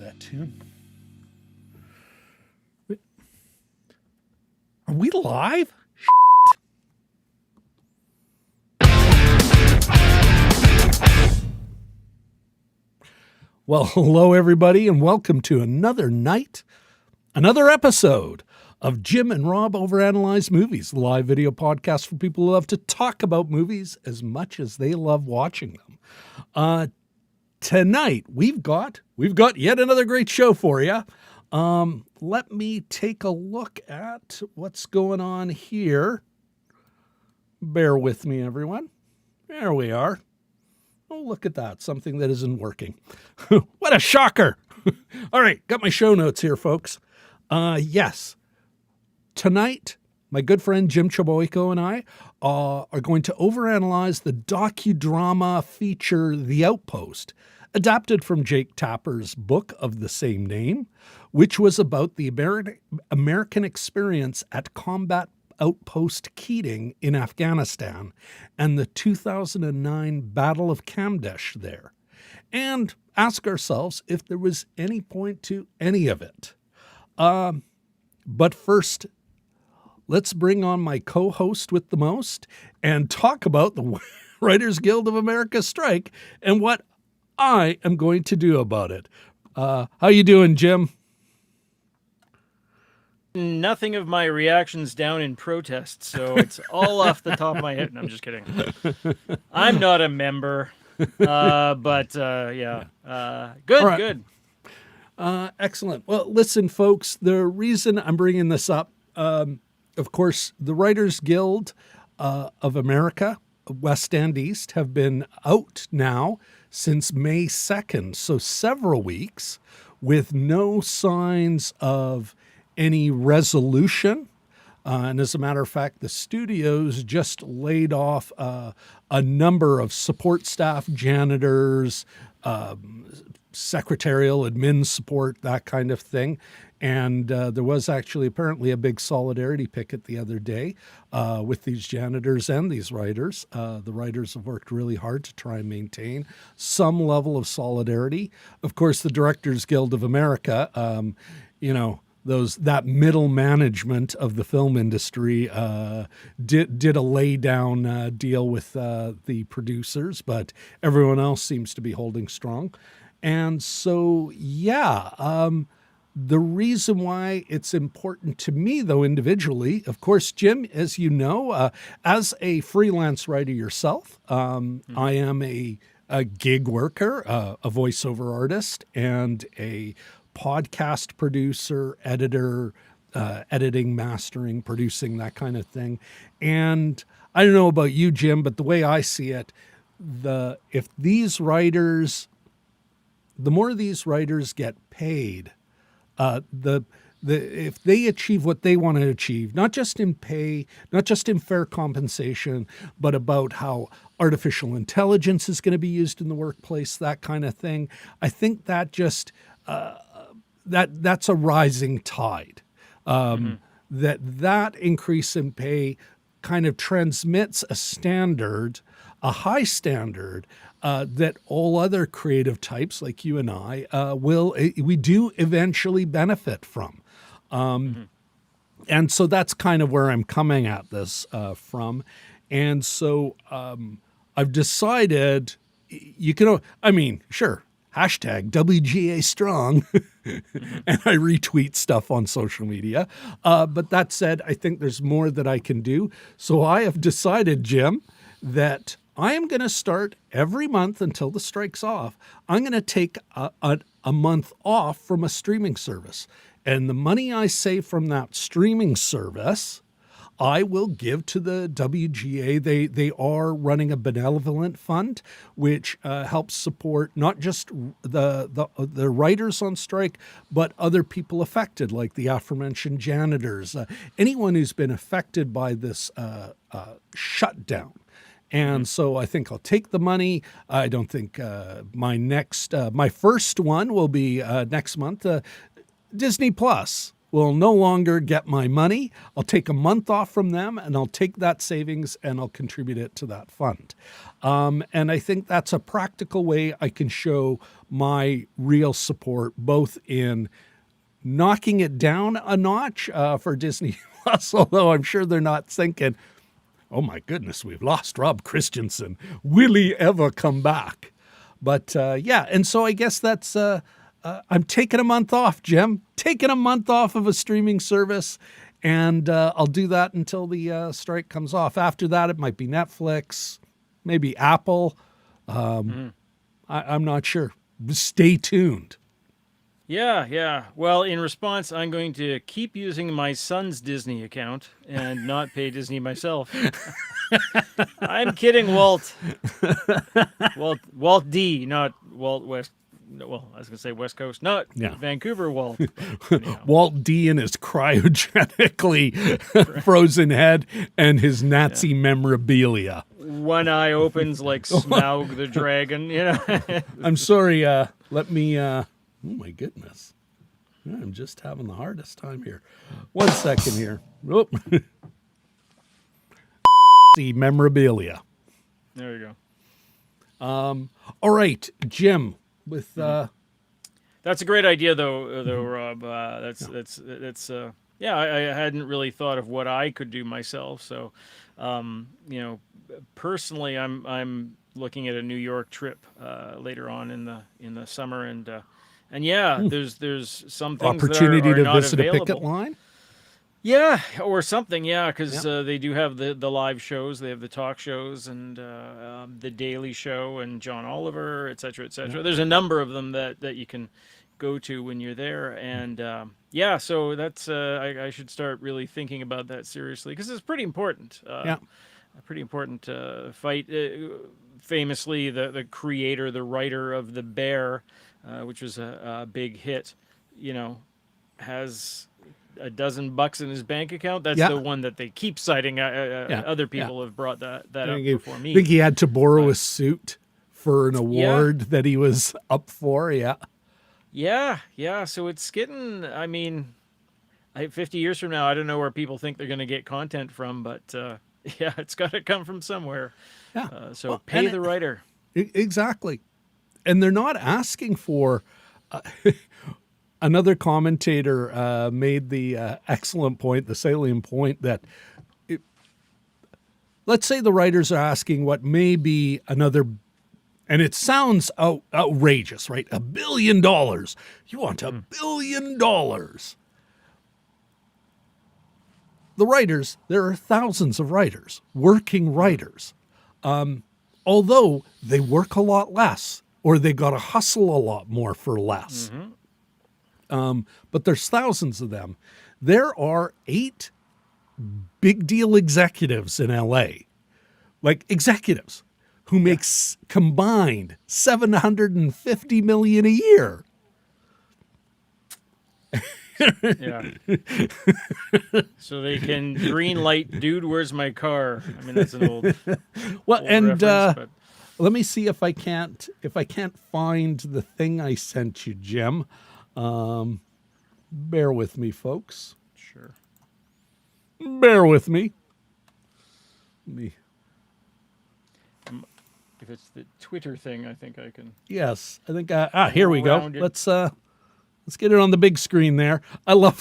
that tune. Are we live? Well, hello everybody, and welcome to another episode of Jim and Rob Over-Analyze Movies, the live video podcast for people who love to talk about movies as much as they love watching them. Tonight, we've got yet another great show for you. Let me take a look at what's going on here. Bear with me, everyone. There we are. Oh, look at that. Something that isn't working. What a shocker. All right. Got my show notes here, folks. Yes. Tonight, my good friend Jim Chaboyko and I are going to overanalyze the docudrama feature The Outpost, adapted from Jake Tapper's book of the same name, which was about the American experience at Combat Outpost Keating in Afghanistan and the 2009 Battle of Kamdesh there, and ask ourselves if there was any point to any of it. But first, let's bring on my co-host with the most and talk about the Writers Guild of America strike and what I am going to do about it. How you doing, Jim? Nothing of my reactions down in protest, so it's all off the top of my head. No, I'm just kidding. I'm not a member, but yeah. Good, right. Good. Excellent. Well, listen, folks, the reason I'm bringing this up, of course, the Writers Guild of America, West and East, have been out now since May 2nd, so several weeks, with no signs of any resolution. And as a matter of fact, the studios just laid off a number of support staff, janitors, secretarial, admin support, that kind of thing. And there was actually apparently a big solidarity picket the other day with these janitors and these writers. The writers have worked really hard to try and maintain some level of solidarity. Of course, the Directors Guild of America, that middle management of the film industry did a lay down deal with the producers, but everyone else seems to be holding strong. And so, the reason why it's important to me, though, individually, of course, Jim, as you know, as a freelance writer yourself, I am a gig worker, a voiceover artist, and a podcast producer, editor, editing, mastering, producing, that kind of thing. And I don't know about you, Jim, but the way I see it, if these writers, the more these writers get paid, if they achieve what they want to achieve, not just in pay, not just in fair compensation, but about how artificial intelligence is going to be used in the workplace, that kind of thing, I think that just that's a rising tide. That increase in pay kind of transmits a standard, a high standard, that all other creative types like you and I we do eventually benefit from. And so that's kind of where I'm coming at this from. And so I've decided sure, hashtag WGA strong, and I retweet stuff on social media. But that said, I think there's more that I can do. So I have decided, Jim, that I am going to start every month until the strike's off. I'm going to take a month off from a streaming service. And the money I save from that streaming service, I will give to the WGA. They are running a benevolent fund, which helps support not just the writers on strike, but other people affected, like the aforementioned janitors, anyone who's been affected by this shutdown. And so I think I'll take the money. I don't think my first one will be next month. Disney Plus will no longer get my money. I'll take a month off from them, and I'll take that savings and I'll contribute it to that fund. And I think that's a practical way I can show my real support, both in knocking it down a notch for Disney Plus, although I'm sure they're not thinking, oh my goodness, we've lost Rob Christensen. Will he ever come back? But yeah, and so I guess that's, I'm taking a month off, Jim. Taking a month off of a streaming service, and I'll do that until the strike comes off. After that, it might be Netflix, maybe Apple. I'm not sure. Stay tuned. Yeah. Well, in response, I'm going to keep using my son's Disney account and not pay Disney myself. I'm kidding, Walt. Walt D, not Walt West. Well, I was going to say West Coast, not Vancouver Walt. Walt D and his cryogenically frozen head and his Nazi memorabilia. One eye opens like Smaug the dragon, I'm sorry, let me... oh my goodness. I'm just having the hardest time here. 1 second here. Oh. The memorabilia. There you go. All right, Jim, with that's a great idea though Rob. That's I hadn't really thought of what I could do myself. So personally I'm looking at a New York trip later on in the summer, and there's some things opportunity that are to not visit available. a picket line. Yeah, or something. Yeah, because they do have the live shows. They have the talk shows and the Daily Show and John Oliver, et cetera, et cetera. There's a number of them that you can go to when you're there, and so that's I should start really thinking about that seriously, because it's pretty important. A pretty important fight. Famously, the creator, the writer of The Bear, which was a big hit, has $12 in his bank account. That's the one that they keep citing. Other people have brought that up before me. I think he had to borrow a suit for an award that he was up for. Yeah. So it's getting, 50 years from now, I don't know where people think they're going to get content from, but it's got to come from somewhere. So pay the writer. Exactly. And they're not asking for... Another commentator made the excellent point, the salient point, that let's say the writers are asking what may be another, and it sounds outrageous, right? $1 billion. You want $1 billion. The writers, there are thousands of writers, working writers. Although they work a lot less, or they got to hustle a lot more for less. But there's thousands of them. There are 8 big deal executives in LA, like executives who make combined $750 million a year. So they can green light, dude, where's my car? That's an old and reference, let me see if I can't find the thing I sent you, Jim. Bear with me, folks. Sure. Bear with me. If it's the Twitter thing, I think I can. Yes, I think. Here we go. Let's get it on the big screen there. I love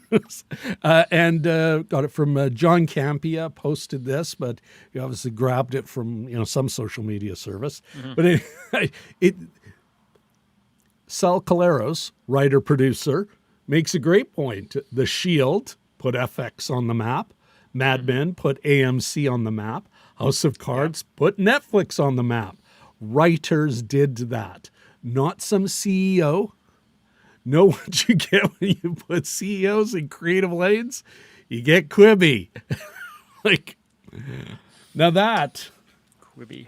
this. And got it from John Campia. Posted this, but he obviously grabbed it from some social media service. But it Sal Caleros, writer-producer, makes a great point. The Shield put FX on the map. Mad Men put AMC on the map. House of Cards put Netflix on the map. Writers did that. Not some CEO. Know what you get when you put CEOs in creative lanes? You get Quibi. Now that... Quibi.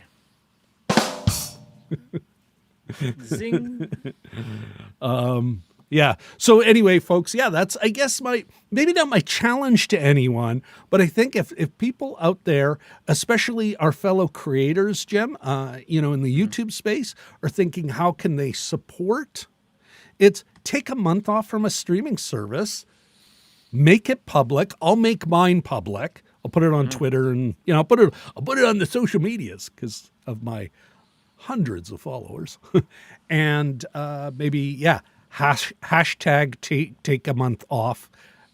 Zing. So anyway, folks, that's, I guess, maybe not my challenge to anyone, but I think if people out there, especially our fellow creators, Jim, in the YouTube space, are thinking, how can they support It's take a month off from a streaming service, make it public. I'll make mine public. I'll put it on Twitter and, I'll put it on the social medias because of my hundreds of followers. And maybe, hashtag take a month off,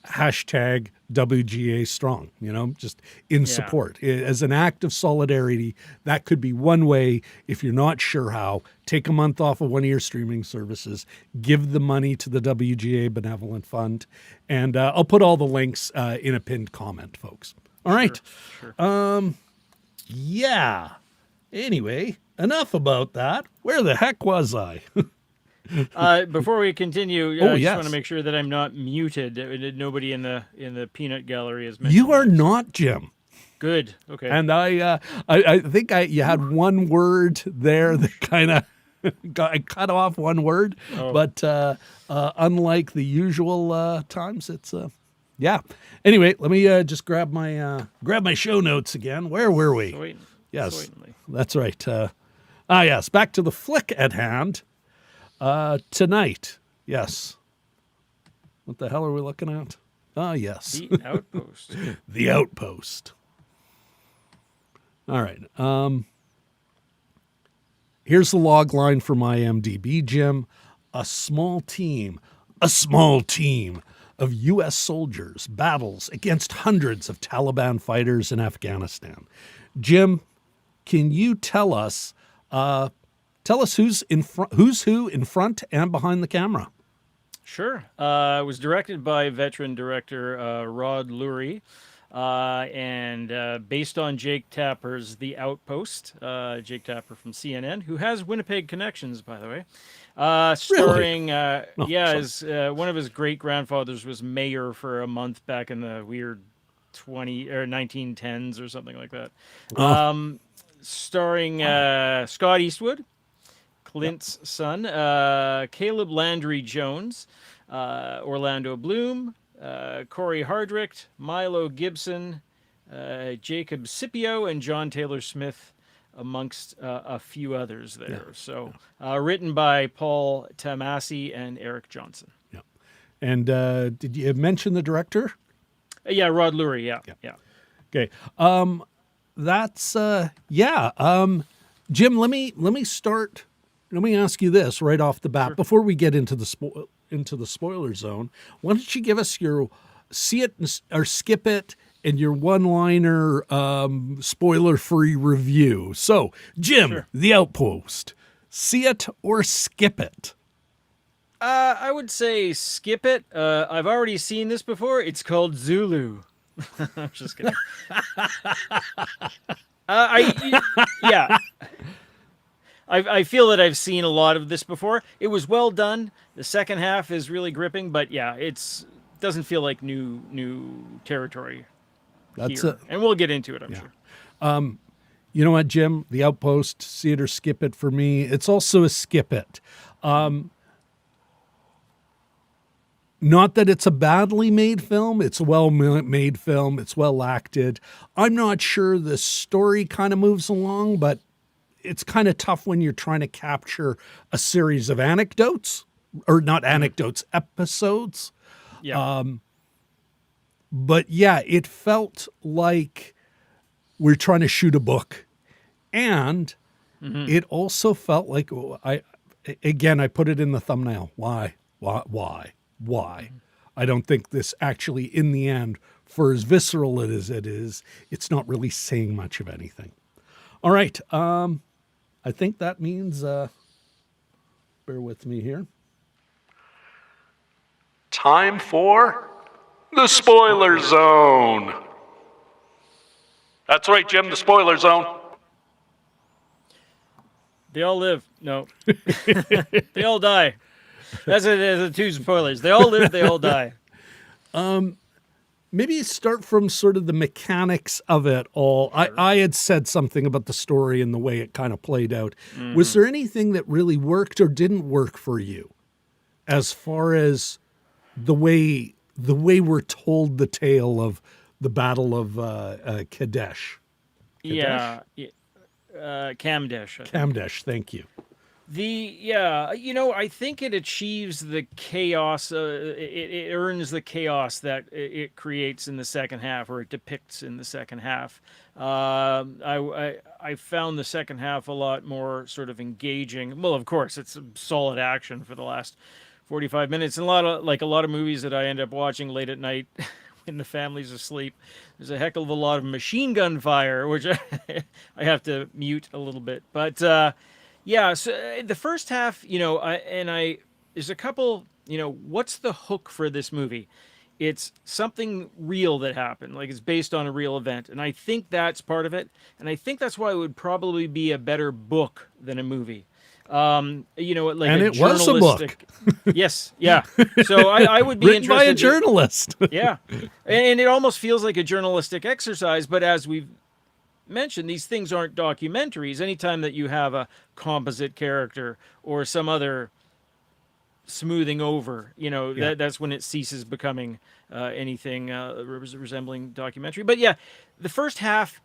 hashtag WGA strong, just in support. As an act of solidarity, that could be one way. If you're not sure how, take a month off of one of your streaming services, give the money to the WGA Benevolent Fund, and I'll put all the links in a pinned comment, folks. All right. Sure. Yeah. Anyway, enough about that. Where the heck was I? Before we continue, I just want to make sure that I'm not muted. Nobody in the peanut gallery is mentioned. You are not, Jim. Good. Okay. And I think you had one word there that kind of cut off one word, but unlike the usual times, it's yeah. Anyway, let me just grab my show notes again. Where were we? Yes, that's right. Yes, back to the flick at hand. Tonight, yes. What the hell are we looking at? Yes. The Outpost. The Outpost. All right. Here's the log line from IMDb, Jim. A small team of U.S. soldiers battles against hundreds of Taliban fighters in Afghanistan. Jim, can you tell us who's who in front and behind the camera? Sure. It was directed by veteran director Rod Lurie, and based on Jake Tapper's The Outpost. Jake Tapper from CNN, who has Winnipeg connections, by the way. Starring, really? One of his great grandfathers was mayor for a month back in the weird 1910s or something like that. Starring Scott Eastwood, Clint's son, Caleb Landry Jones, Orlando Bloom, Corey Hardrick, Milo Gibson, Jacob Scipio, and John Taylor Smith, amongst a few others there. Yeah. So written by Paul Tamasi and Eric Johnson. Yeah. And did you mention the director? Yeah, Rod Lurie. Yeah. Okay. That's Jim, let me start. Let me ask you this right off the bat before we get into the spoiler zone. Why don't you give us your see it or skip it and your one-liner spoiler-free review. So, Jim, The Outpost, see it or skip it? I would say skip it. I've already seen this before. It's called Zulu. I'm just kidding. I feel that I've seen a lot of this before. It was well done. The second half is really gripping, but yeah, doesn't feel like new territory. That's here. it. And we'll get into it, I'm sure. You know what, Jim? The Outpost, see it or skip it for me. It's also a skip it. Not that it's a badly made film. It's a well-made film. It's well acted. I'm not sure the story kind of moves along, but it's kind of tough when you're trying to capture a series of anecdotes, or not anecdotes, episodes. Yeah. But yeah, it felt like we're trying to shoot a book. And it also felt like, I put it in the thumbnail. Why? I don't think this actually, in the end, for as visceral as it is, it's not really saying much of anything. All right. I think that means, bear with me here. Time for the spoiler zone. That's right, Jim, the spoiler zone. They all live. No. They all die. That's the two spoilers. They all live, they all die. Maybe start from sort of the mechanics of it all. Sure. I had said something about the story and the way it kind of played out. Mm-hmm. Was there anything that really worked or didn't work for you as far as the way we're told the tale of the Battle of Kadesh? Yeah. Kamdesh. Kamdesh, thank you. I think it achieves the chaos. It earns the chaos that it creates in the second half, or it depicts in the second half. I found the second half a lot more sort of engaging. Well, of course, it's solid action for the last 45 minutes, and a lot of movies that I end up watching late at night when the family's asleep. There's a heck of a lot of machine gun fire, which I have to mute a little bit, but. Yeah, so the first half, there's a couple, what's the hook for this movie? It's something real that happened, like it's based on a real event. And I think that's part of it. And I think that's why it would probably be a better book than a movie. Like And a it was a book. Yes, yeah. So I would be Written interested. by a journalist. Yeah. And it almost feels like a journalistic exercise, but as we've mentioned, these things aren't documentaries. Anytime that you have a composite character or some other smoothing over, that's when it ceases becoming anything resembling documentary. But yeah, the first half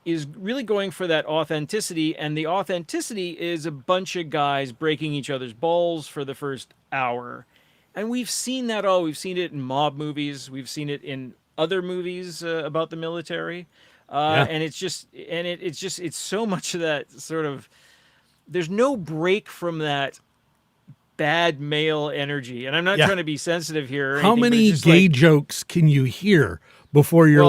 is really going for that authenticity, and the authenticity is a bunch of guys breaking each other's balls for the first hour. And we've seen that all. We've seen it in mob movies. We've seen it in other movies about the military. And it's so much of that sort of, there's no break from that bad male energy. And I'm not trying to be sensitive here. How many gay jokes can you hear before you're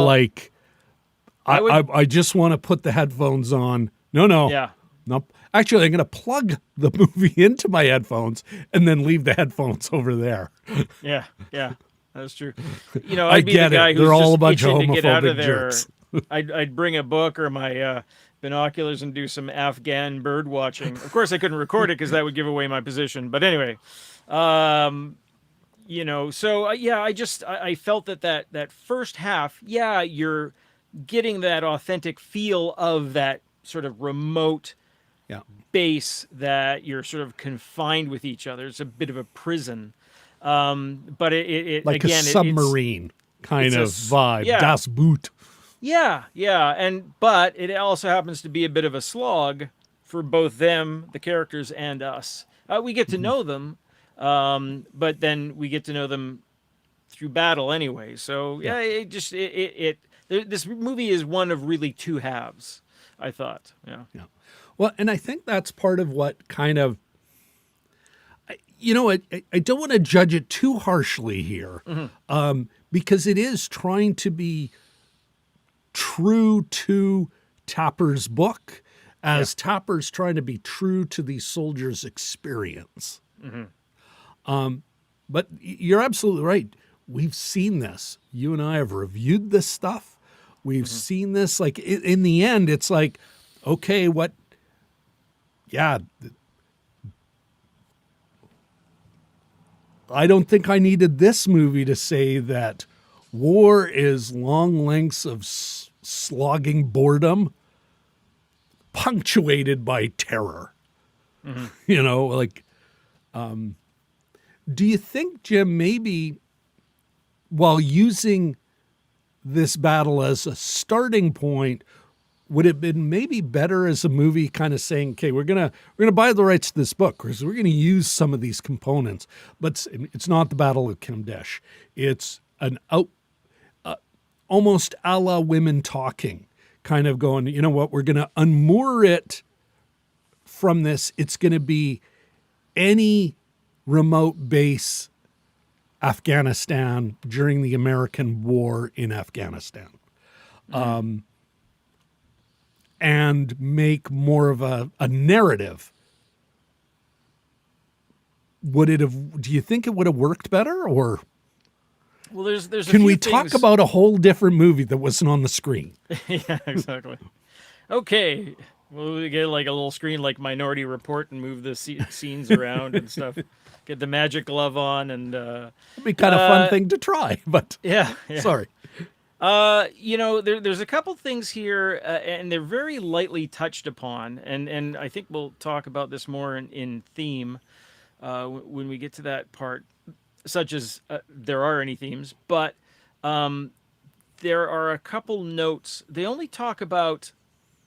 I just want to put the headphones on. No. Yeah. Nope. Actually, I'm going to plug the movie into my headphones and then leave the headphones over there. Yeah. That's true. I'd be the guy who's all a bunch of homophobic jerks. I'd bring a book or my binoculars and do some Afghan bird watching. Of course, I couldn't record it because that would give away my position. But anyway, I felt that first half, you're getting that authentic feel of that sort of remote base that you're sort of confined with each other. It's a bit of a prison, but it like again, a submarine kind of vibe. Yeah. Das Boot. Yeah, but it also happens to be a bit of a slog for both them, the characters, and us. We get to know them, but then we get to know them through battle anyway. So this movie is one of really two halves, I thought. Yeah. Well, and I think that's part of what kind of, I don't want to judge it too harshly here, because it is trying to be true to Tapper's book, as Tapper's trying to be true to the soldier's experience. But you're absolutely right. We've seen this. You and I have reviewed this stuff. We've seen this. Like in the end, it's like, okay, I don't think I needed this movie to say that war is long lengths of slogging boredom punctuated by terror. Do you think, Jim, maybe while using this battle as a starting point, would it have been maybe better as a movie kind of saying, okay, we're gonna buy the rights to this book because we're going to use some of these components, but it's not the Battle of Kadesh. It's an almost a la Women Talking, kind of going, you know what, we're going to unmoor it from this. It's going to be any remote base Afghanistan during the American war in Afghanistan. And make more of a narrative. Do you think it would have worked better, or? Well, there's Can we talk about a whole different movie that wasn't on the screen? Yeah, exactly. Okay. Well, we get like a little screen like Minority Report and move the scenes around and stuff. Get the magic glove on and... It'd be kind of fun thing to try, but... Yeah. Sorry. There's a couple things here, and they're very lightly touched upon, and I think we'll talk about this more in theme when we get to that part, such as there are any themes, but there are a couple notes. They only talk about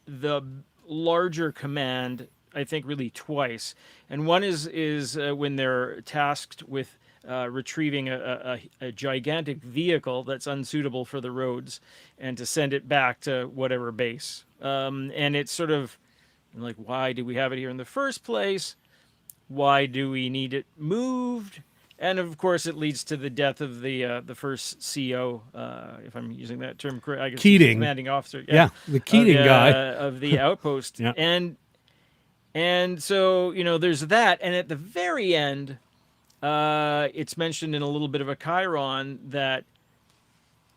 the larger command I think, really twice. And one is when they're tasked with retrieving a gigantic vehicle that's unsuitable for the roads and to send it back to whatever base. And it's sort of like, why do we have it here in the first place? Why do we need it moved? And of course, it leads to the death of the first CO, if I'm using that term correct. I guess Keating, commanding officer. Yeah, the Keating guy of the outpost. Yeah. And so there's that. And at the very end, it's mentioned in a little bit of a chyron that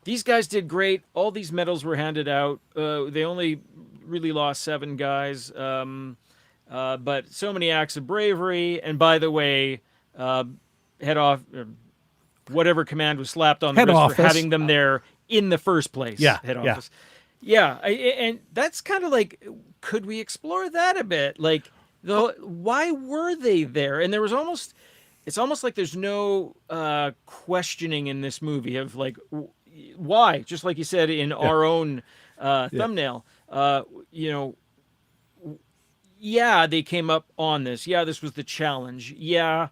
these guys did great. All these medals were handed out. They only really lost 7 guys, but so many acts of bravery. And by the way, head off, whatever command was slapped on the Head wrist office. for having them there in the first place. Yeah, Head yeah. office. Yeah, and that's kind of like, could we explore that a bit? Like, why were they there? And there was it's almost like there's no questioning in this movie of like, why? Just like you said in our own thumbnail, yeah, they came up on this. Yeah, this was the challenge. Yeah,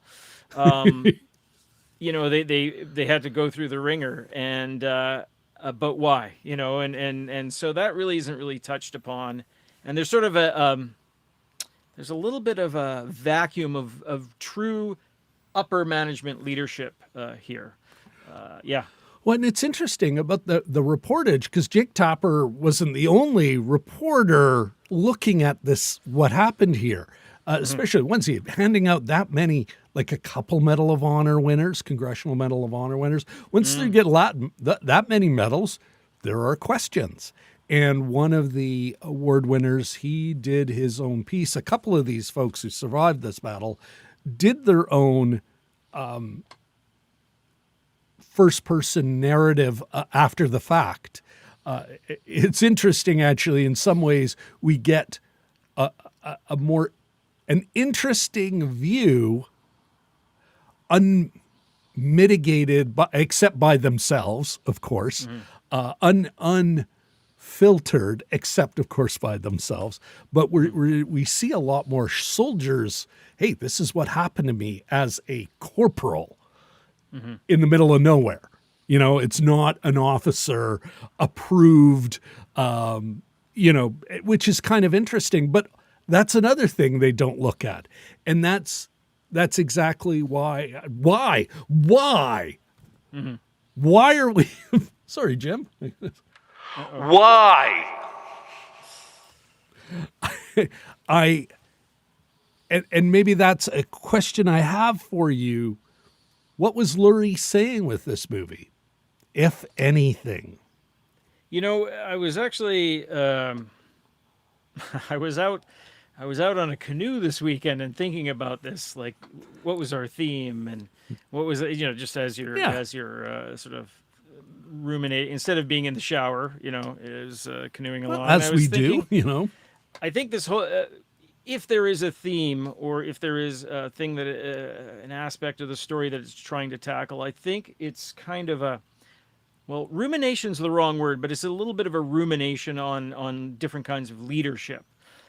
they had to go through the ringer, and but why? And so that really isn't really touched upon. And there's sort of there's a little bit of a vacuum of true upper management leadership here. Yeah. Well, and it's interesting about the reportage, because Jake Tapper wasn't the only reporter looking at this, what happened here, especially once he handing out that many, like a couple Medal of Honor winners, Congressional Medal of Honor winners. Once they get that many medals, there are questions. And one of the award winners, he did his own piece. A couple of these folks who survived this battle did their own first-person narrative after the fact. It's interesting, actually. In some ways, we get an interesting view, unmitigated, except by themselves, of course, unfiltered, except, of course, by themselves. But we see a lot more soldiers. Hey, this is what happened to me as a corporal. In the middle of nowhere. It's not an officer approved, which is kind of interesting, but that's another thing they don't look at. And that's exactly why are we, sorry, Jim. Why? And maybe that's a question I have for you. What was Lurie saying with this movie, if anything? I was actually I was out on a canoe this weekend and thinking about this, like, what was our theme and what was just as you're sort of ruminating instead of being in the shower, is canoeing along. As we do. I think this whole. If there is a theme, or if there is a thing that an aspect of the story that it's trying to tackle, I think it's kind of rumination's the wrong word, but it's a little bit of a rumination on different kinds of leadership.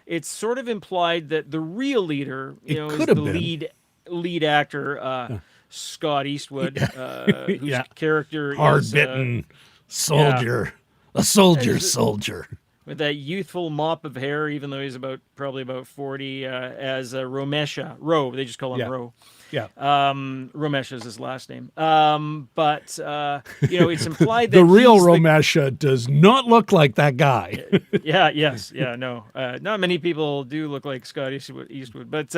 It's sort of implied that the real leader, is the lead actor, Scott Eastwood, whose character hard-bitten soldier, a soldier. With that youthful mop of hair, even though he's probably about 40, as Romesha. Ro, they just call him Ro. Yeah. Romesha is his last name. But it's implied that the real Romesha does not look like that guy. No. Not many people do look like Scott Eastwood. But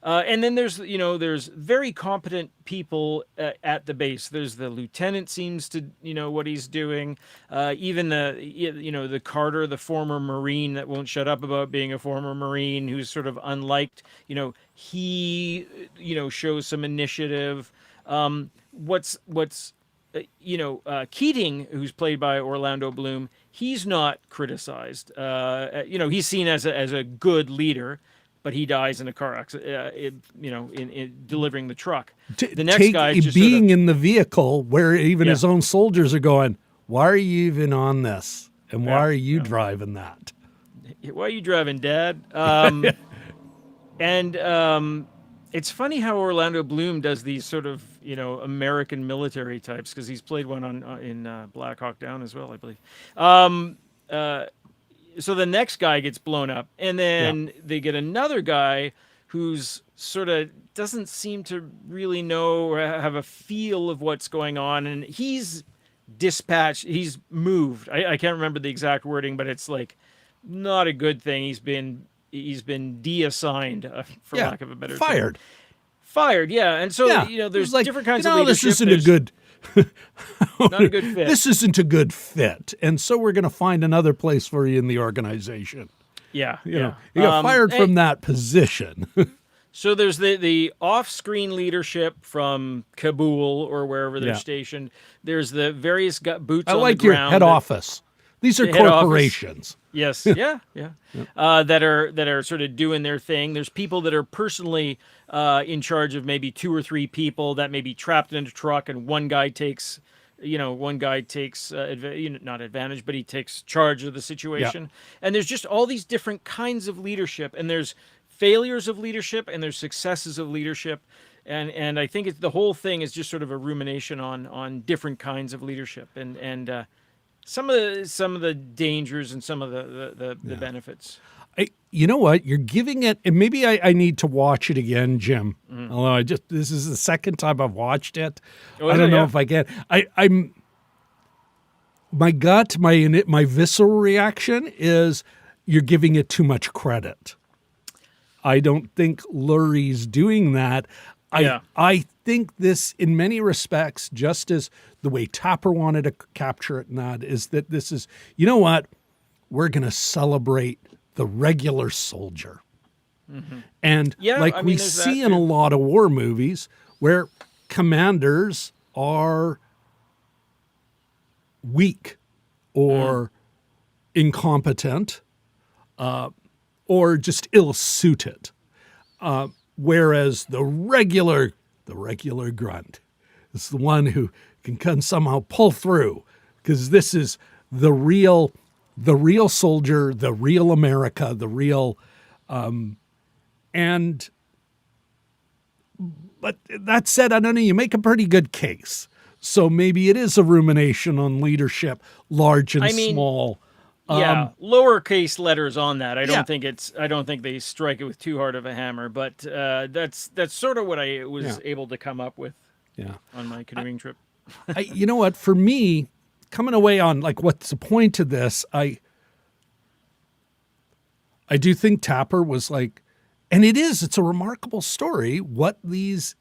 and then there's very competent people at the base. There's the lieutenant seems to what he's doing. Even the Carter, the former Marine that won't shut up about being a former Marine, who's sort of unliked. He shows some initiative. Keating, who's played by Orlando Bloom, he's not criticized. He's seen as a good leader. But he dies in a car accident, in delivering the truck. The next guy just being in the vehicle where even his own soldiers are going, why are you even on this? And why are you driving that? Why are you driving, Dad? And it's funny how Orlando Bloom does these sort of, American military types, because he's played one in Black Hawk Down as well, I believe. Um, uh, so the next guy gets blown up, and Yeah. then they get another guy who's sort of doesn't seem to really know or have a feel of what's going on, and he's dispatched. He's moved. I can't remember the exact wording, but it's like not a good thing. He's been deassigned, for Yeah. lack of a better term. Fired. Yeah. And so, Yeah. there's It's like, different kinds of this leadership. isn't a There's good not a good fit. this isn't a good fit. And so we're going to find another place for you in the organization. Yeah. You know, you got fired from that position. So there's the off-screen leadership from Kabul or wherever they're Yeah. stationed. There's the various boots I on like the your ground. head office. These are The head office. corporations. Yes, yeah. That are sort of doing their thing. There's people that are personally in charge of maybe 2 or 3 people that may be trapped in a truck, and one guy takes, not advantage, but he takes charge of the situation. And there's just all these different kinds of leadership, and there's failures of leadership, and there's successes of leadership. And I think the whole thing is just sort of a rumination on different kinds of leadership, and some of the dangers and some of the benefits. You know what? You're giving it, and maybe I need to watch it again, Jim. Although this is the second time I've watched it. I don't know if I can. I'm my gut, my visceral reaction is you're giving it too much credit. I don't think Lurie's doing that. I think this, in many respects, just as the way Tapper wanted to capture it, is that this is, you know what? We're going to celebrate the regular soldier. And we see in a lot of war movies where commanders are weak or incompetent or just ill-suited. Whereas the regular grunt is the one who can somehow pull through, because this is the real soldier, the real America, the real, but that said, I don't know, you make a pretty good case. So maybe it is a rumination on leadership, large and small. Lowercase letters on that. I don't think they strike it with too hard of a hammer, but that's sort of what I was able to come up with on my canoeing trip. You know what? For me, coming away on what's the point of this? I do think Tapper was and it's a remarkable story what these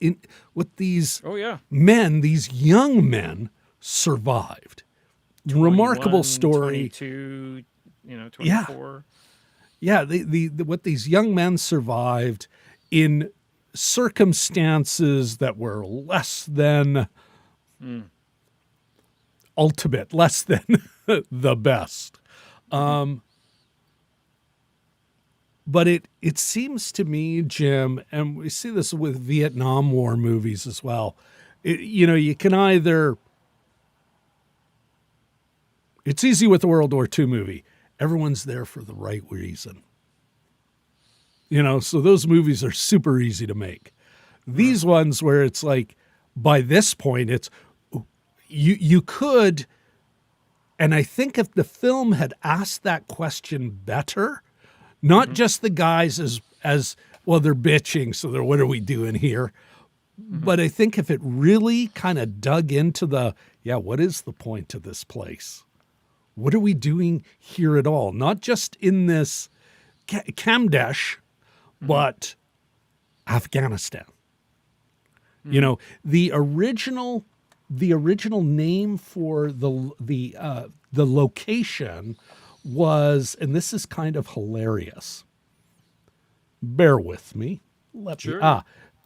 men, these young men, survived. Remarkable story. 22, 24. Yeah, what these young men survived in circumstances that were less than ultimate, less than the best. But it seems to me, Jim, and we see this with Vietnam War movies as well, you can either... It's easy with the World War II movie. Everyone's there for the right reason. So those movies are super easy to make. These ones where it's by this point, it's you could, and I think if the film had asked that question better, not just the guys as well, they're bitching, so what are we doing here? But I think if it really kind of dug into what is the point of this place? What are we doing here at all? Not just in this Kamdesh, but Afghanistan. The original name for the location was, and this is kind of hilarious. Bear with me.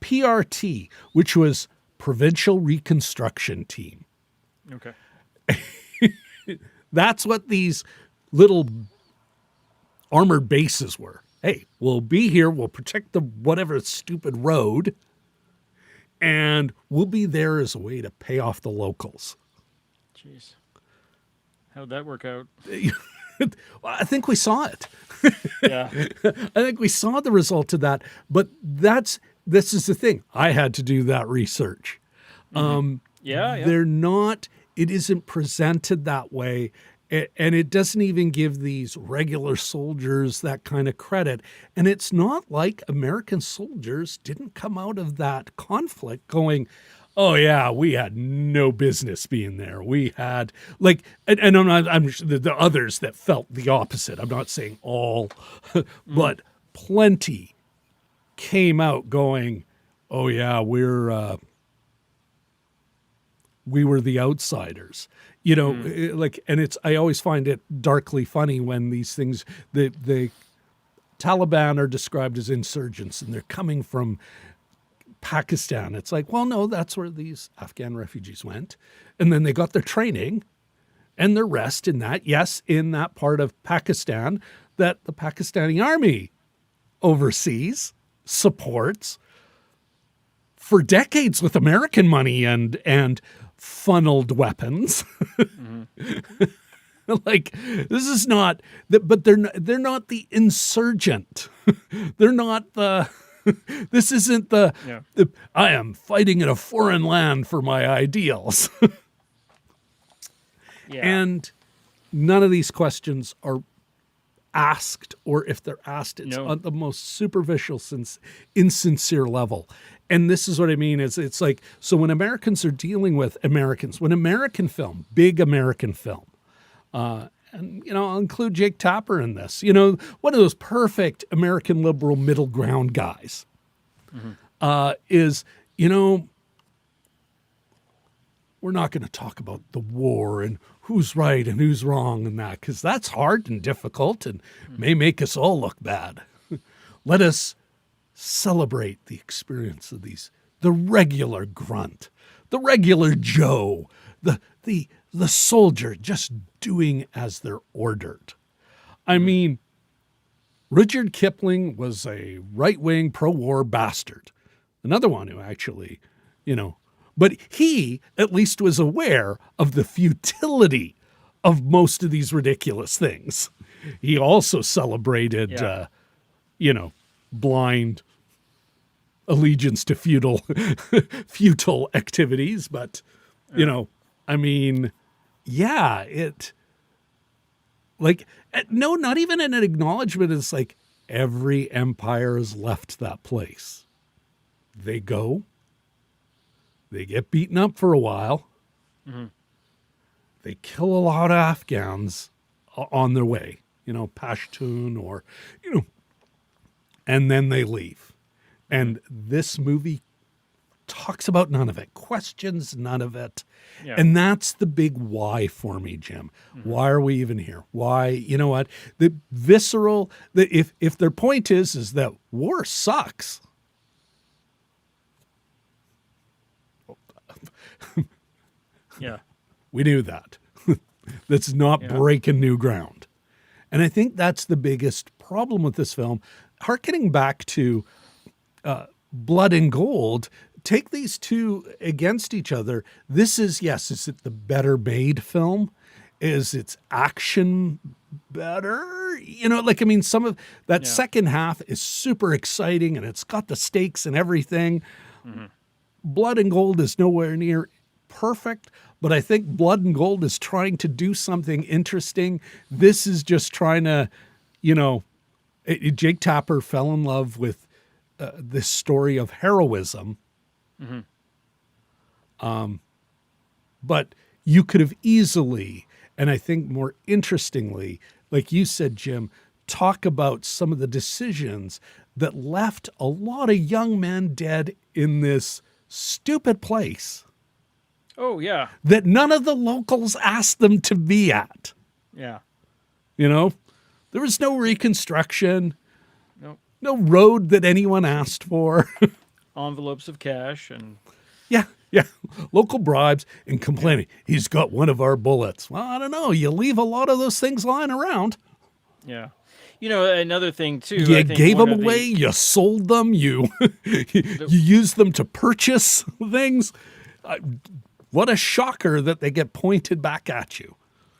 PRT, which was Provincial Reconstruction Team. Okay. That's what these little armored bases were. Hey, we'll be here. We'll protect the whatever stupid road. And we'll be there as a way to pay off the locals. Jeez. How'd that work out? I think we saw it. Yeah. I think we saw the result of that. But this is the thing. I had to do that research. Yeah. They're not, it isn't presented that way. And it doesn't even give these regular soldiers that kind of credit. And it's not like American soldiers didn't come out of that conflict going, oh yeah, we had no business being there. We had and I'm sure the others that felt the opposite. I'm not saying all, but plenty came out going, oh yeah, we were the outsiders. And I always find it darkly funny when these things, the Taliban are described as insurgents and they're coming from Pakistan. It's like, well, no, that's where these Afghan refugees went. And then they got their training and their rest in that part of Pakistan that the Pakistani army oversees, supports for decades with American money and funneled weapons. This is not, but they're not the insurgent. They're not the. This isn't the I am fighting in a foreign land for my ideals. And none of these questions are asked, or if they're asked, it's on the most superficial, insincere level. And this is what I mean is it's like, so when Americans are dealing with Americans, when American film, big American film, and, I'll include Jake Tapper in this, one of those perfect American liberal middle ground guys, is, we're not going to talk about the war and who's right and who's wrong and that, because that's hard and difficult and may make us all look bad. Let us celebrate the experience of the regular grunt, the regular Joe, the soldier just doing as they're ordered. I mean, Rudyard Kipling was a right-wing pro-war bastard. Another one who actually, but he at least was aware of the futility of most of these ridiculous things. He also celebrated, blind allegiance to futile activities. But, no, not even an acknowledgement. It's like every empire has left that place. They go, they get beaten up for a while. They kill a lot of Afghans on their way, Pashtun or, and then they leave. And this movie talks about none of it, questions none of it. Yeah. And that's the big why for me, Jim. Why are we even here? Why, what? The visceral, if their point is that war sucks. Yeah. We knew that. That's not breaking new ground. And I think that's the biggest problem with this film. Harkening back to Blood and Gold, take these two against each other. This is it the better made film? Is its action better? Some of that second half is super exciting and it's got the stakes and everything. Blood and Gold is nowhere near perfect, but I think Blood and Gold is trying to do something interesting. This is just trying to, Jake Tapper fell in love with this story of heroism. But you could have easily, and I think more interestingly, like you said, Jim, talk about some of the decisions that left a lot of young men dead in this stupid place. Oh, yeah. That none of the locals asked them to be at. Yeah. There was no reconstruction. Nope. No road that anyone asked for. Envelopes of cash and... Yeah. Local bribes and complaining. He's got one of our bullets. Well, I don't know. You leave a lot of those things lying around. Yeah. Another thing, too. You gave them away. You sold them. You used them to purchase things. What a shocker that they get pointed back at you.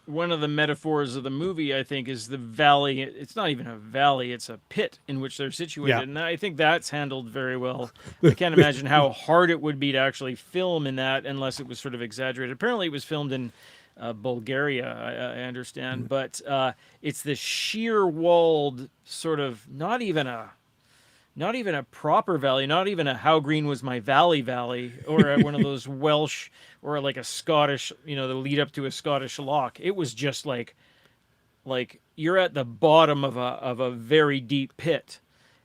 one of the metaphors of the movie, I think, is the valley. It's not even a valley; it's a pit in which they're situated, Yeah. and I think that's handled very well. I can't imagine how hard it would be to actually film in that unless it was sort of exaggerated. Apparently, it was filmed in Bulgaria, I understand, but it's this sheer walled sort of not even a proper valley, not even a How Green Was My Valley, or one of those Welsh, or like a Scottish, the lead up to a Scottish loch. It was just like you're at the bottom of a very deep pit.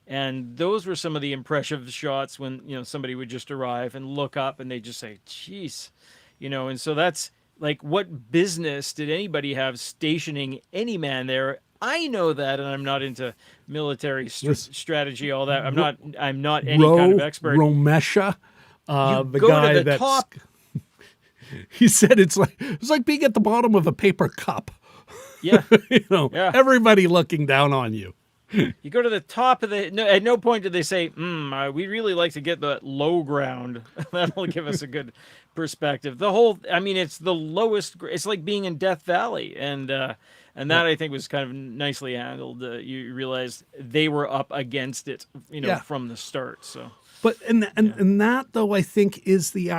And those were some of the impressive shots when, somebody would just arrive and look up and they just say, "Jeez," and so that's like, what business did anybody have stationing any man there? I know that, and I'm not into military strategy, all that. I'm not any kind of expert. Romesha, You the go guy to the that's top. he said it's like being at the bottom of a paper cup. Yeah, yeah. Everybody looking down on you. You go to the top of the. No, at no point did they say, "We really like to get the low ground." That'll give us a good perspective. It's the lowest. It's like being in Death Valley, and that I think was kind of nicely handled. You realize they were up against it, from the start. So, but and that though, I think, is the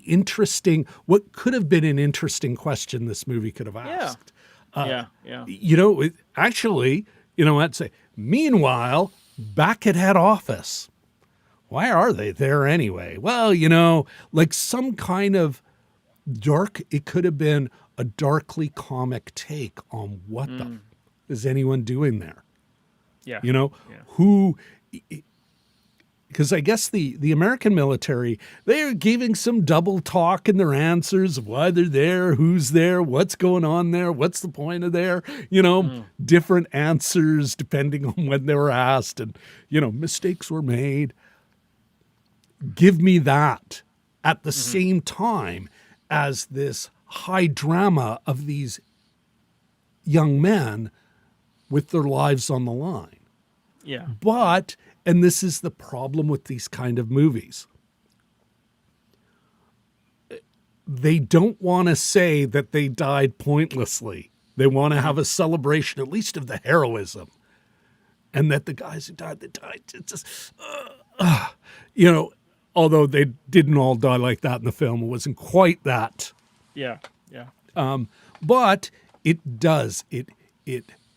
interesting, what could have been an interesting question this movie could have asked. Yeah. Actually, I'd say, meanwhile, back at head office, why are they there anyway? Well, like some kind of it could have been a darkly comic take on what the is anyone doing there? Yeah. Who, because I guess the American military, they're giving some double talk in their answers of why they're there, who's there, what's going on there, what's the point of there, different answers depending on when they were asked, and, mistakes were made. Give me that at the same time as this high drama of these young men with their lives on the line. Yeah. But, and this is the problem with these kind of movies, they don't want to say that they died pointlessly. They want to have a celebration, at least of the heroism, and that the guys who died, they died. It's just, although they didn't all die like that in the film, it wasn't quite that. Yeah. Yeah. But it does. It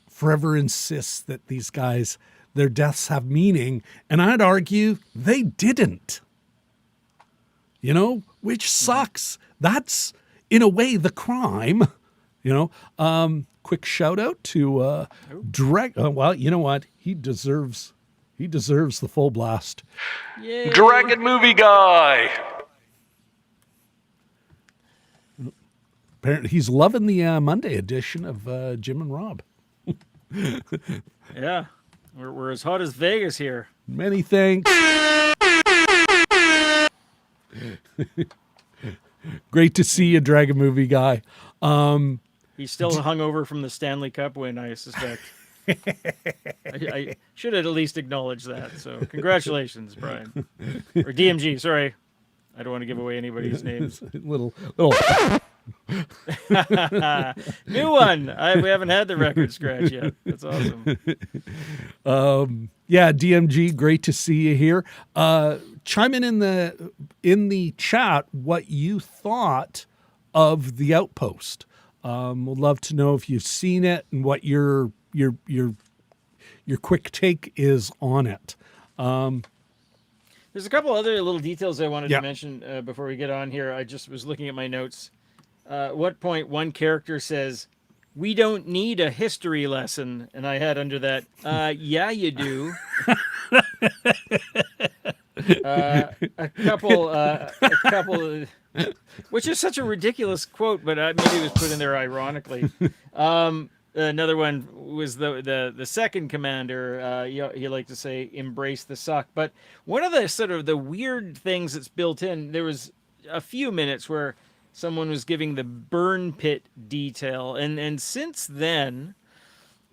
forever insists that these guys, their deaths have meaning, and I'd argue they didn't. Which sucks. That's, in a way, the crime. Quick shout out to well, you know what? He deserves the full blast. Yay. Dragon Movie Guy. Apparently, he's loving the Monday edition of Jim and Rob. Yeah, we're as hot as Vegas here. Many thanks. Great to see you, Dragon Movie Guy. He's still hungover from the Stanley Cup win, I suspect. I should at least acknowledge that. So congratulations, Brian. Or DMG, sorry. I don't want to give away anybody's names. little. New one. We haven't had the record scratch yet. That's awesome. Yeah, DMG, great to see you here. Chime in the chat what you thought of The Outpost. We'd love to know if you've seen it and what your quick take is on it. There's a couple other little details I wanted to mention before we get on here. I just was looking at my notes. At what point one character says, "We don't need a history lesson," and I had under that, "Yeah, you do." A couple, which is such a ridiculous quote, but maybe it was put in there ironically. Another one was the second commander. He liked to say, "Embrace the suck." But one of the sort of the weird things that's built in, there was a few minutes where someone was giving the burn pit detail, and since then,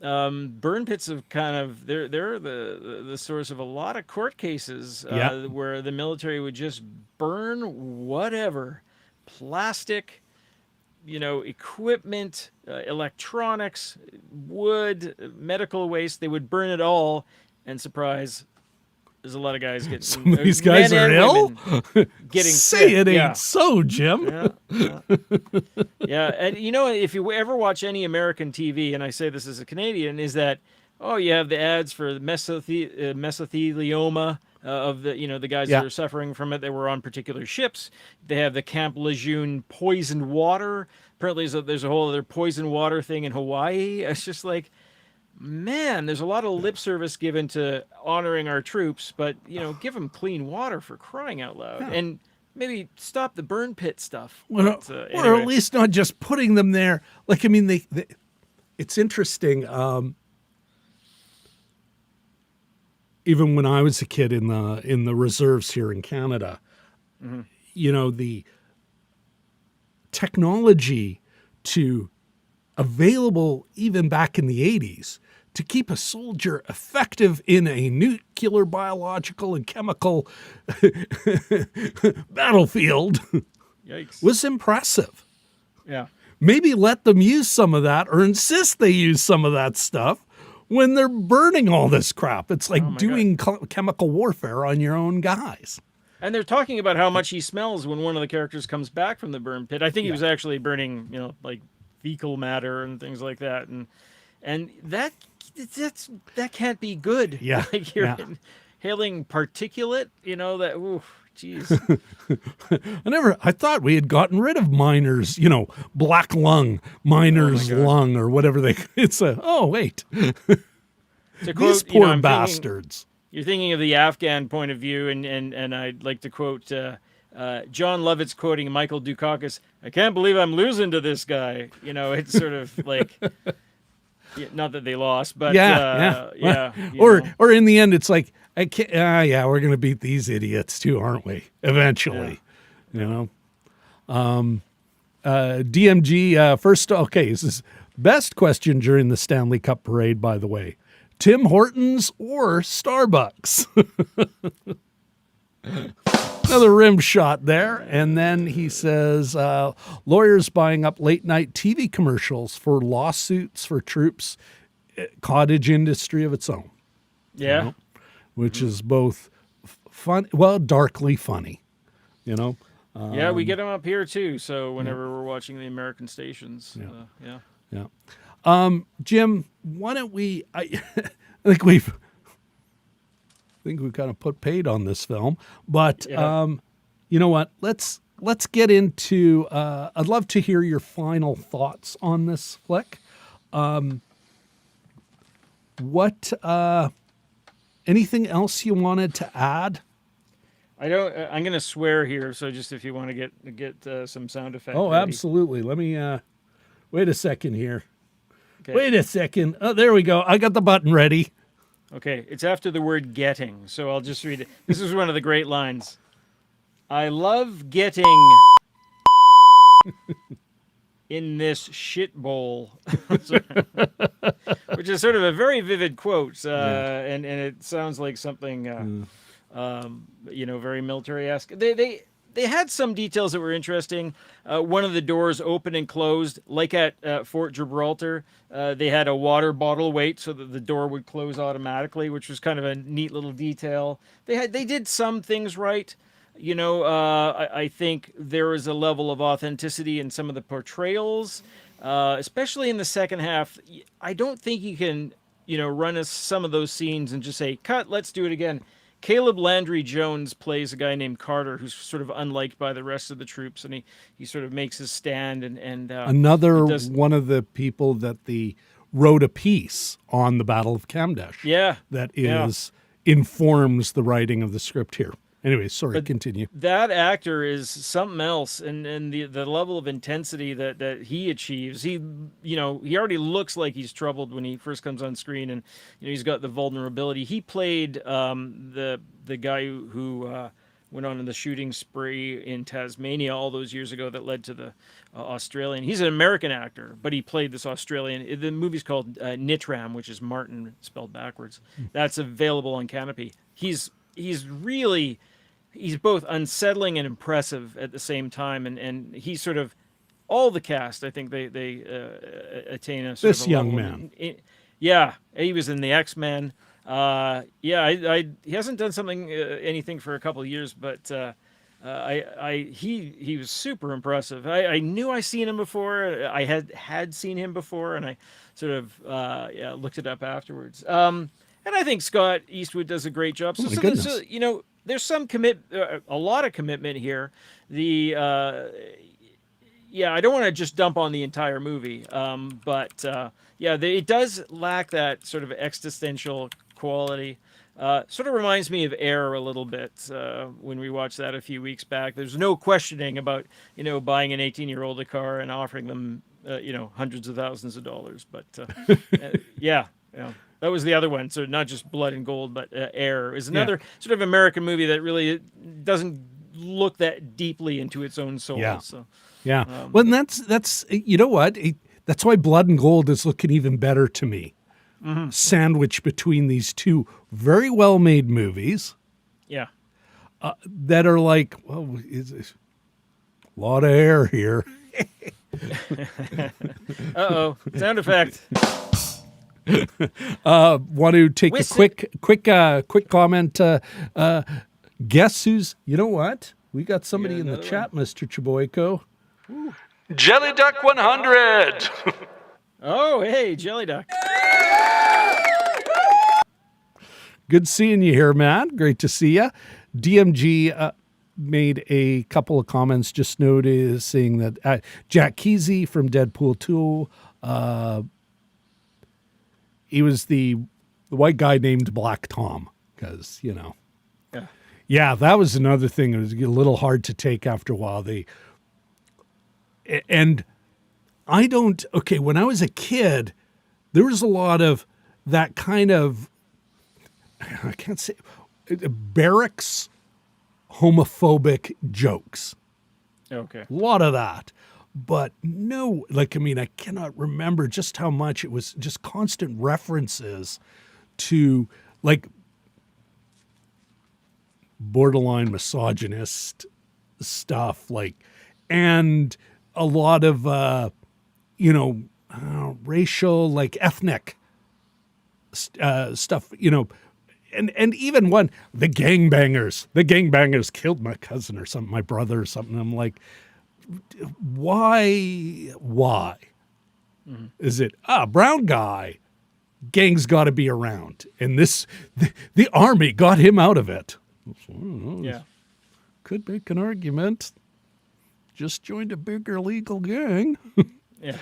burn pits have kind of they're the source of a lot of court cases where the military would just burn whatever, plastic, equipment, electronics, wood, medical waste. They would burn it all, and surprise, there's a lot of guys getting. Some of these guys men are and ill. women getting Say sick. it ain't Yeah. so, Jim. Yeah. Yeah, and if you ever watch any American TV, and I say this as a Canadian, is that you have the ads for mesothelioma of the guys that are suffering from it that were on particular ships. They have the Camp Lejeune poisoned water. Apparently, there's a whole other poisoned water thing in Hawaii. It's just like, man, there's a lot of lip service given to honoring our troops, but give them clean water for crying out loud, and maybe stop the burn pit stuff. Well, But, or at least not just putting them there. Like, I mean, it's interesting. Even when I was a kid in the reserves here in Canada, the technology available even back in the 80s to keep a soldier effective in a nuclear, biological, and chemical battlefield Yikes. was impressive. Yeah. Maybe let them use some of that, or insist they use some of that stuff when they're burning all this crap. It's like doing chemical warfare on your own guys. And they're talking about how much he smells when one of the characters comes back from the burn pit. I think he was actually burning, like fecal matter and things like that, and that can't be good. Yeah, like you're inhaling particulate. That. Oof, jeez. I thought we had gotten rid of miners. Black lung, miner's lung, or whatever they. It's wait. These poor bastards. You're thinking of the Afghan point of view, and I'd like to quote John Lovitz quoting Michael Dukakis. I can't believe I'm losing to this guy. It's sort of like, not that they lost, but or in the end, it's like, I can't. We're gonna beat these idiots too, aren't we? Eventually, DMG first. Okay, this is best question during the Stanley Cup parade. By the way, Tim Hortons or Starbucks? Another rim shot there. And then he says, lawyers buying up late night TV commercials for lawsuits for troops, cottage industry of its own. Yeah. Which is both darkly funny, Yeah, we get them up here too. So whenever we're watching the American stations, Jim, why don't we? I think we've kind of put paid on this film, but you know what? Let's get into. I'd love to hear your final thoughts on this flick. Anything else you wanted to add? I don't. I'm going to swear here, so just if you want to get some sound effects. Oh, ready. absolutely. Let me wait a second here. Okay. Wait a second. Oh, there we go. I got the button ready. Okay, it's after the word getting, so I'll just read it. This is one of the great lines. I love getting in this shit bowl, which is sort of a very vivid quote, and it sounds like something, very military-esque. They had some details that were interesting. One of the doors opened and closed, like at Fort Gibraltar. They had a water bottle weight so that the door would close automatically, which was kind of a neat little detail. They did some things right. I think there is a level of authenticity in some of the portrayals, especially in the second half. I don't think you can, run us some of those scenes and just say, cut, let's do it again. Caleb Landry Jones plays a guy named Carter who's sort of unliked by the rest of the troops, and he sort of makes his stand. And another one of the people that wrote a piece on the Battle of Kamdesh. Yeah, that informs the writing of the script here. Anyway, sorry, continue. That actor is something else, and the level of intensity that he achieves. He already looks like he's troubled when he first comes on screen, and he's got the vulnerability. He played the guy who went on in the shooting spree in Tasmania all those years ago that led to the Australian. He's an American actor, but he played this Australian. The movie's called Nitram, which is Martin spelled backwards. That's available on Canopy. He's both unsettling and impressive at the same time, and he sort of all the cast, I think they attain a sort This of a young level man. yeah, he was in the X-Men. He hasn't done anything for a couple of years, but he was super impressive. I knew I seen him before. I had seen him before, and I sort of looked it up afterwards. And I think Scott Eastwood does a great job. Oh my So goodness. there's some a lot of commitment here. I don't want to just dump on the entire movie, it does lack that sort of existential quality. Sort of reminds me of Air a little bit when we watched that a few weeks back. There's no questioning about buying an 18-year-old a car and offering them hundreds of thousands of dollars. But that was the other one. So not just Blood and Gold, but Air is another sort of American movie that really doesn't look that deeply into its own soul. Yeah. So. Yeah. Well, and that's you know what? That's why Blood and Gold is looking even better to me. Mm-hmm. Sandwiched between these two very well-made movies. Yeah. That are like, well, is a lot of air here. Uh-oh. Sound effect. Want to take a quick comment. Guess who's, you know what? We got somebody in the chat, Mr. Chaboyko. Jelly Duck 100. Oh, hey, Jelly Duck. Good seeing you here, man. Great to see you. DMG made a couple of comments just noticing that Jack Kesey from Deadpool 2, he was the white guy named Black Tom because, Yeah, that was another thing. It was a little hard to take after a while. When I was a kid, there was a lot of that kind of, I can't say, barracks homophobic jokes. Okay. A lot of that. But no, I cannot remember just how much it was just constant references to borderline misogynist stuff, and a lot of, racial, ethnic stuff, and even one, the gangbangers killed my cousin or something, my brother or something. I'm like, why? Mm-hmm. Is it, brown guy, gang's got to be around. And the army got him out of it. Yeah. Could make an argument. Just joined a bigger legal gang. Yeah.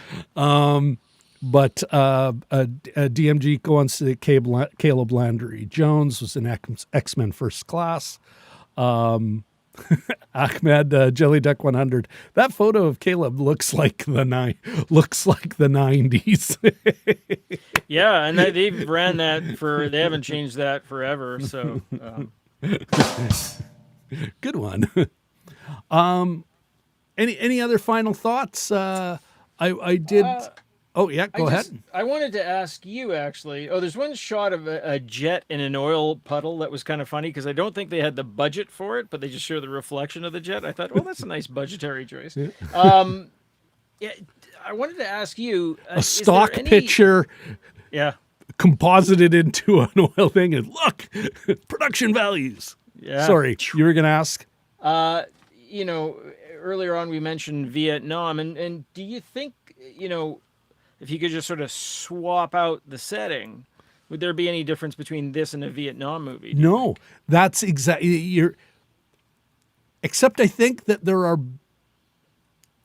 But DMG go on to Caleb Landry Jones was in X-Men First Class. Ahmed Jelly Duck 100. That photo of Caleb looks like the 90s. Yeah, and they've ran that they haven't changed that forever. So good one. Any other final thoughts? I did. Go ahead. I wanted to ask you, actually. Oh, there's one shot of a jet in an oil puddle that was kind of funny because I don't think they had the budget for it, but they just show the reflection of the jet. I thought, that's a nice budgetary choice. Yeah. I wanted to ask you. A stock picture. Yeah. Composited into an oil thing, and look, production values. Yeah. Sorry, you were going to ask? Earlier on we mentioned Vietnam, and do you think, if you could just sort of swap out the setting, would there be any difference between this and a Vietnam movie? No, that's exactly except I think that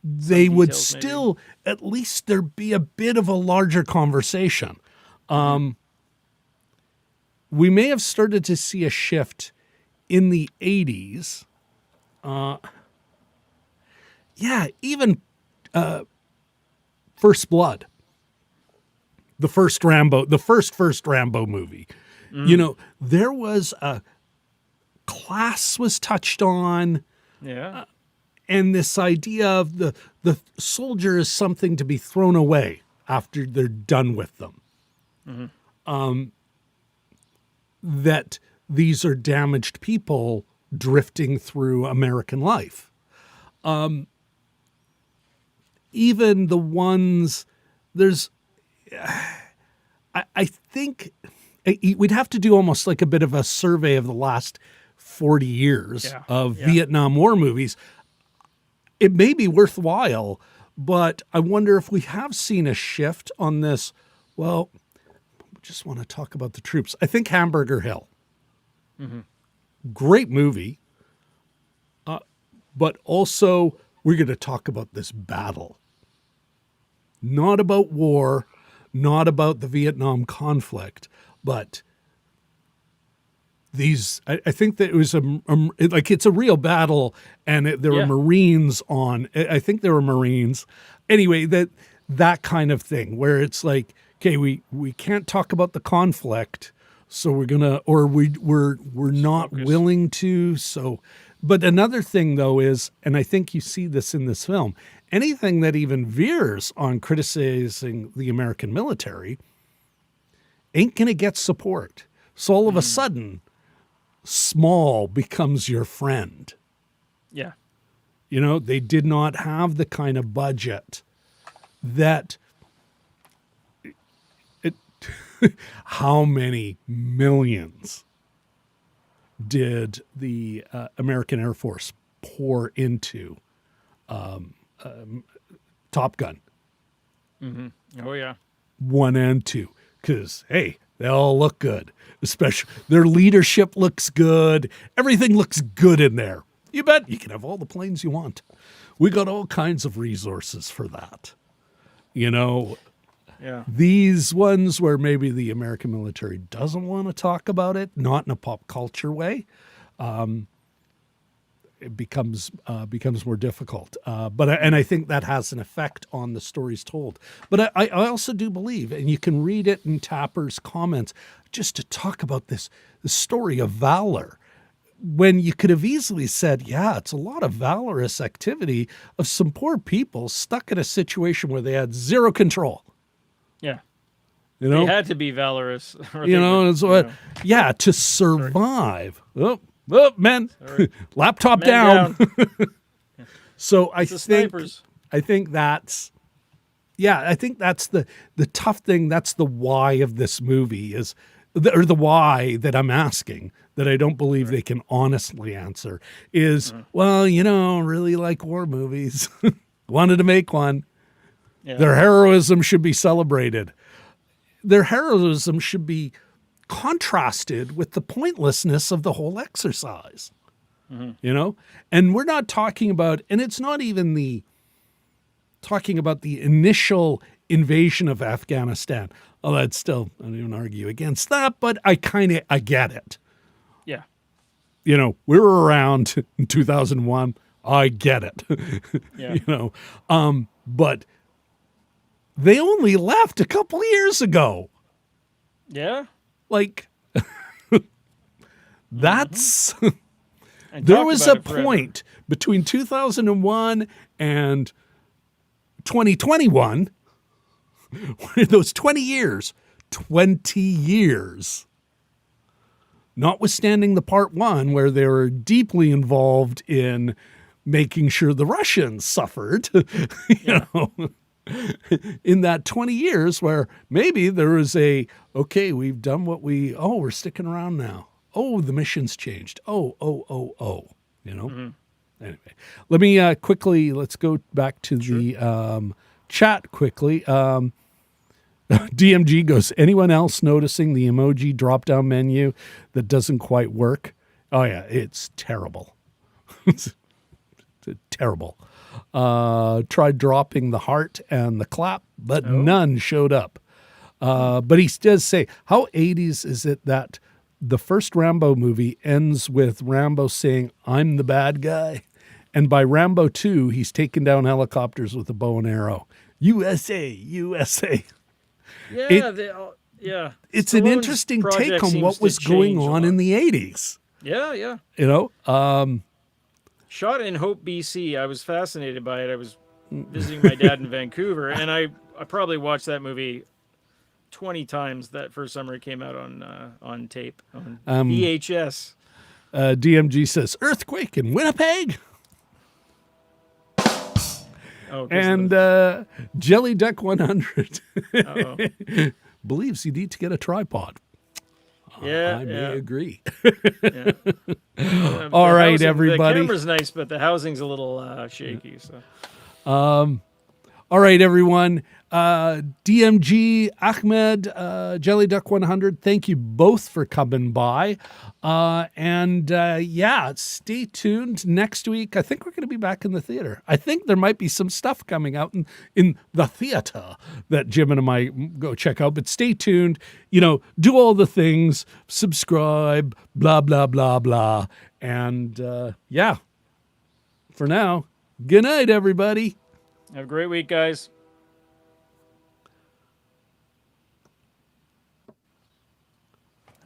they would still, maybe. At least there be a bit of a larger conversation. We may have started to see a shift in the 80s. Even First Blood. The first Rambo movie. Mm. There was a class was touched on. Yeah. And this idea of the soldier is something to be thrown away after they're done with them. Mm-hmm. That these are damaged people drifting through American life. even the ones, there's, I think we'd have to do almost like a bit of a survey of the last 40 years of Vietnam War movies. It may be worthwhile, but I wonder if we have seen a shift on this. Well, we just want to talk about the troops. I think Hamburger Hill. Great movie. But also, we're going to talk about this battle. Not about war, not about the Vietnam conflict, but these, I think that it was it's a real battle, and there were Marines on, I think there were Marines. Anyway, that kind of thing where it's like, okay, we can't talk about the conflict, so we're going to, or we're not willing to, so. But another thing, though, is, and I think you see this in this film, anything that even veers on criticizing the American military ain't going to get support. So all of a sudden, small becomes your friend. Yeah. You know, they did not have the kind of budget that how many millions did the American Air Force pour into Top Gun? Oh, yeah. 1 and 2. Because, hey, they all look good. Especially their leadership looks good. Everything looks good in there. You bet you can have all the planes you want. We got all kinds of resources for that. You know, these ones where maybe the American military doesn't want to talk about it, not in a pop culture way, it becomes more difficult. But I think that has an effect on the stories told. But I also do believe, and you can read it in Tapper's comments, just to talk about the story of valor, when you could have easily said, yeah, it's a lot of valorous activity of some poor people stuck in a situation where they had zero control. Yeah. You know, they had to be valorous. To survive. Sorry. Oh, man, laptop down. So I think that's the tough thing. That's the why of this movie or the why that I'm asking, that I don't believe they can honestly answer is, well, really like war movies. Wanted to make one. Yeah. Their heroism should be celebrated. Their heroism should be contrasted with the pointlessness of the whole exercise. And we're not talking about, and it's not even talking about the initial invasion of Afghanistan. Oh, that's still, I don't even argue against that, but I get it. Yeah. We were around in 2001. I get it. Yeah. But they only left a couple of years ago. Yeah. Like, that's, there was a point between 2001 and 2021, where those 20 years, notwithstanding the part 1, where they were deeply involved in making sure the Russians suffered, you know, in that 20 years where maybe there was okay, we've done we're sticking around now. Oh, the mission's changed. Oh, you know? Mm-hmm. Anyway, let me let's go back to the chat quickly. DMG goes, anyone else noticing the emoji drop-down menu that doesn't quite work? Oh, yeah, it's terrible. It's terrible. Tried dropping the heart and the clap, but none showed up. But he does say, how 80s is it that the first Rambo movie ends with Rambo saying, I'm the bad guy? And by Rambo 2, he's taken down helicopters with a bow and arrow. USA, USA. Yeah, It's an interesting take on what was going on in the 80s. Yeah. You know? Shot in Hope, BC. I was fascinated by it. I was visiting my dad in Vancouver, and I probably watched that movie 20 times that first summer it came out on tape, on VHS. DMG says, earthquake in Winnipeg? Oh, And Jelly Duck 100 uh-oh. believes you need to get a tripod. Yeah, I may agree. yeah. All right, everybody. The camera's nice, but the housing's a little shaky. So. All right, everyone. DMG, Ahmed, Jelly Duck 100, thank you both for coming by. Yeah, stay tuned next week. I think we're going to be back in the theater. I think there might be some stuff coming out in the theater that Jim and I might go check out. But stay tuned. Do all the things, subscribe, blah, blah, blah, blah. And yeah, for now, good night, everybody. Have a great week, guys.